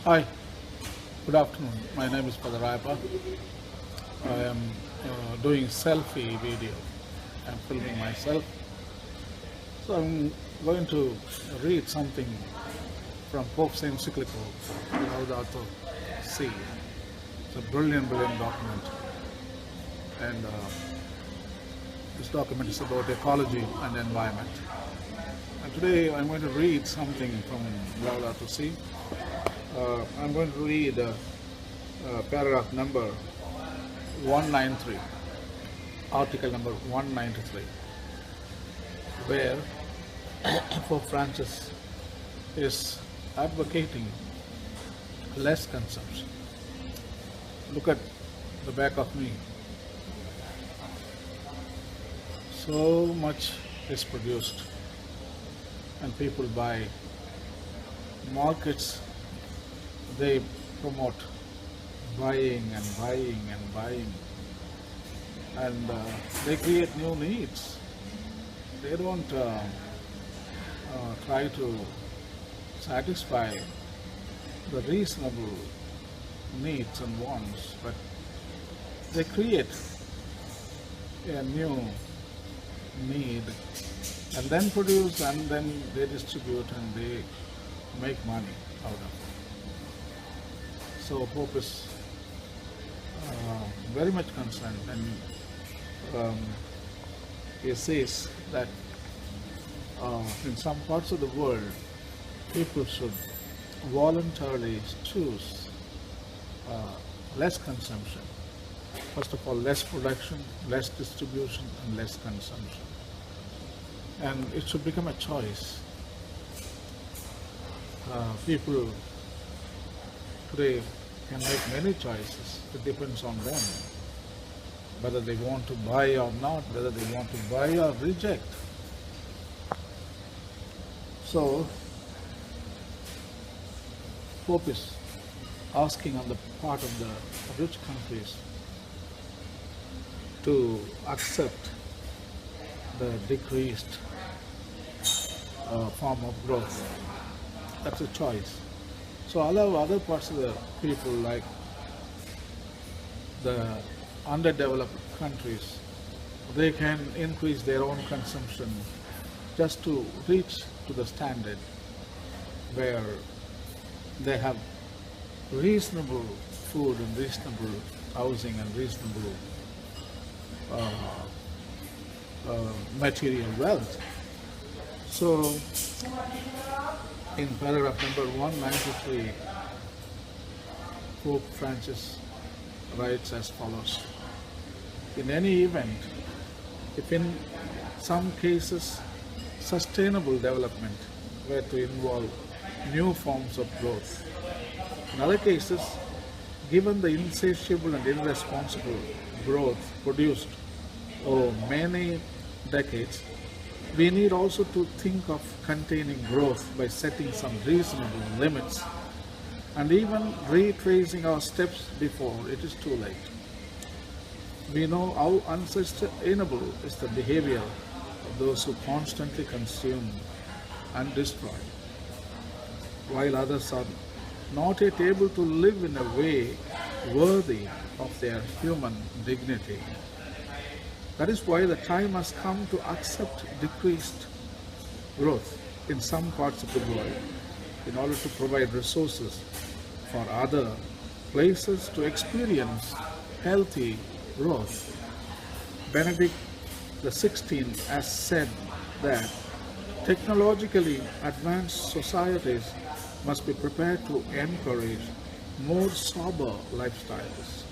Hi, good afternoon. My name is Father Rayappa. I am doing selfie video. I'm filming myself. So I'm going to read something from Pope's encyclical, Laudato Si. It's a brilliant document. And this document is about ecology and environment. And today I'm going to read something from Laudato Si. I'm going to read paragraph number 193, article number 193, where Pope Francis is advocating less consumption. Look at the back of me. So much is produced and people buy. Markets, they promote buying and buying and buying, and they create new needs. They don't try to satisfy the reasonable needs and wants, but they create a new need and then produce, and then they distribute and they make money out of it. So Pope is very much concerned, and he says that in some parts of the world people should voluntarily choose less consumption. First of all, less production, less distribution, and less consumption. And it should become a choice. People today can make many choices. It depends on them, whether they want to buy or not, whether they want to buy or reject. So, Pope is asking on the part of the rich countries to accept the decreased form of growth. That's a choice. So allow other parts of the people, like the underdeveloped countries, they can increase their own consumption just to reach to the standard where they have reasonable food and reasonable housing and reasonable material wealth. So in paragraph number 193, Pope Francis writes as follows: in any event, if in some cases sustainable development were to involve new forms of growth, in other cases, given the insatiable and irresponsible growth produced over many decades, we need also to think of containing growth by setting some reasonable limits and even retracing our steps before it is too late. We know how unsustainable is the behaviour of those who constantly consume and destroy, while others are not yet able to live in a way worthy of their human dignity. That is why the time has come to accept decreased growth in some parts of the world in order to provide resources for other places to experience healthy growth. Benedict XVI has said that technologically advanced societies must be prepared to encourage more sober lifestyles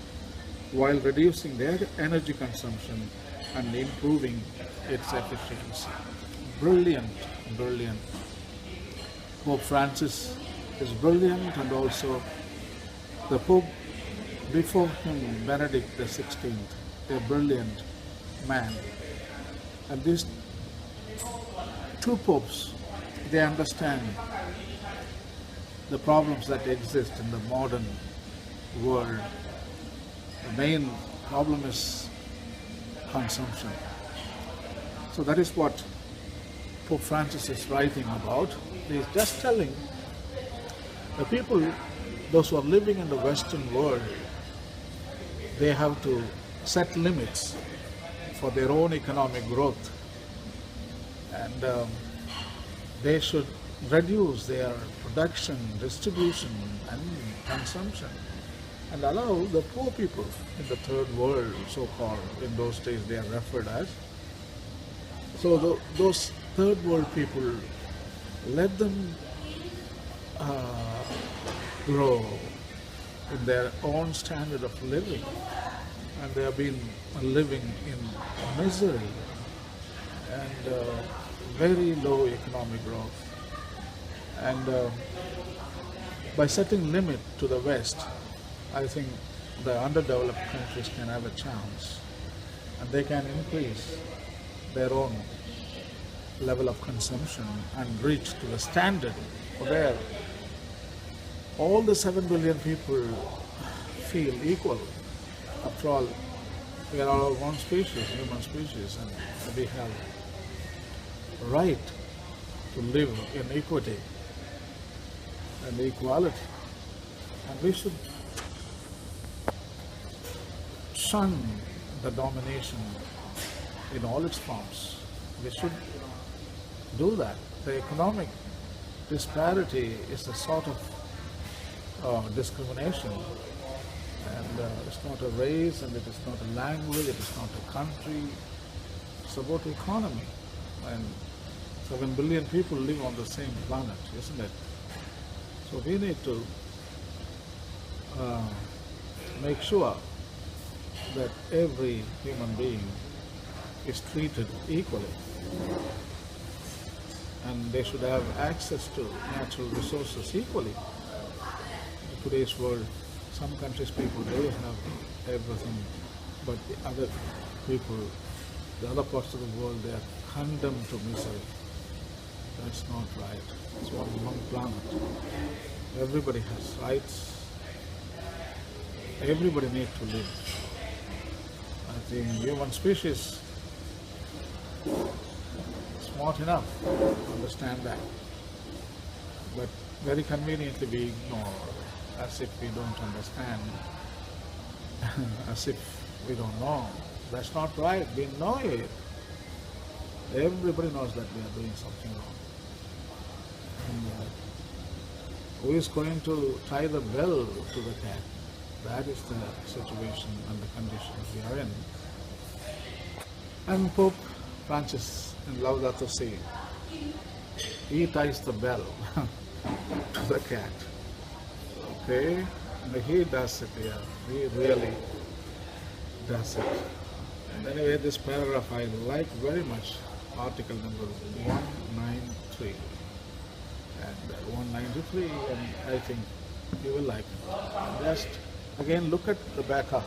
while reducing their energy consumption and improving its efficiency. Brilliant. Pope Francis is brilliant, and also the Pope before him, Benedict XVI, a brilliant man. And these two popes, they understand the problems that exist in the modern world. The main problem is consumption. So that is what Pope Francis is writing about. He is just telling the people those who are living in the Western world, they have to set limits for their own economic growth, and they should reduce their production, distribution and consumption, and allow the poor people in the third world, so-called, in those days they are referred as. So those third world people, let them grow in their own standard of living, and they have been living in misery and very low economic growth. And by setting limit to the West, I think the underdeveloped countries can have a chance, and they can increase their own level of consumption and reach to the standard where all the 7 billion people feel equal. After all, we are all one species, human species, and we have right to live in equity and equality. And we should shun the domination in all its forms. We should do that. The economic disparity is a sort of discrimination, and it's not a race, and it is not a language, it is not a country. It's about economy, and 7 billion people live on the same planet, isn't it? So we need to make sure that every human being is treated equally, and they should have access to natural resources equally. In today's world, some countries people, they have everything, but the other people, the other parts of the world, they are condemned to misery. That's not right. It's one planet. Everybody has rights. Everybody needs to live. I think human species smart enough to understand that, but very conveniently we ignore, as if we don't understand, as if we don't know. That's not right. We know it. Everybody knows that we are doing something wrong. And who is going to tie the bell to the cat? That is the situation and the condition we are in. And Pope Francis in Laudato say, he ties the bell to the cat. Okay? And he does it here. He really does it. And anyway, this paragraph I like very much. Article number 193. And 193, and I think you will like it. Just again look at the back of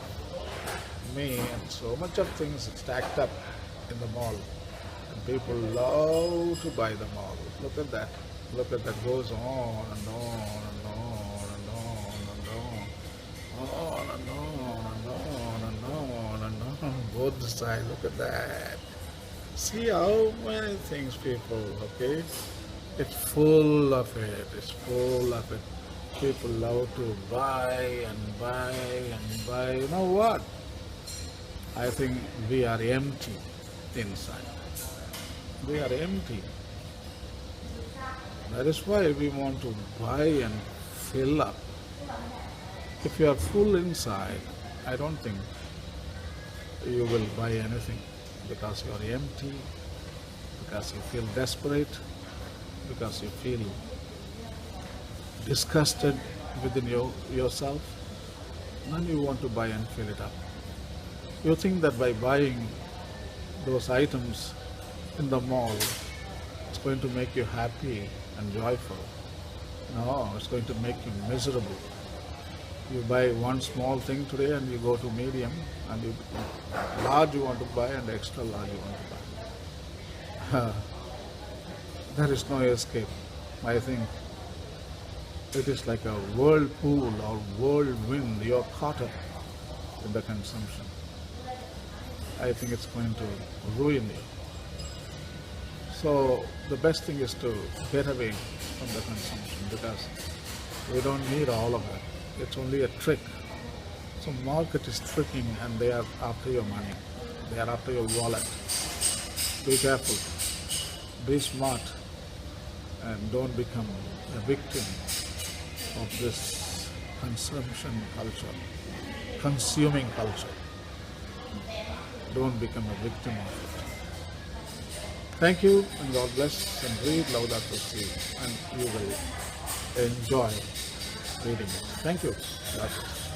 me, and so much of things stacked up in the mall, and people love to buy the mall. Look at that. Look at that. Goes on and on and on and on and on and on and on and on and on. Both sides. Look at that. See how many things people, okay? It's full of it. It's full of it. People love to buy and buy and buy. You know what? I think we are empty inside. We are empty. That is why we want to buy and fill up. If you are full inside, I don't think you will buy anything, because you are empty, because you feel desperate, because you feel disgusted within yourself, then you want to buy and fill it up. You think that by buying those items in the mall, it's going to make you happy and joyful. No, it's going to make you miserable. You buy one small thing today and you go to medium, and you large you want to buy and extra large you want to buy. There is no escape. I think it is like a whirlpool or whirlwind. You're caught up in the consumption. I think it's going to ruin you. So the best thing is to get away from the consumption, because We don't need all of that. It's only a trick. So market is tricking and they are after your money. They are after your wallet. Be careful. Be smart and don't become a victim of this consumption culture, consuming culture. Don't become a victim of it. Thank you and God bless, and read Laudato Si and you will enjoy reading it. Thank you. God bless.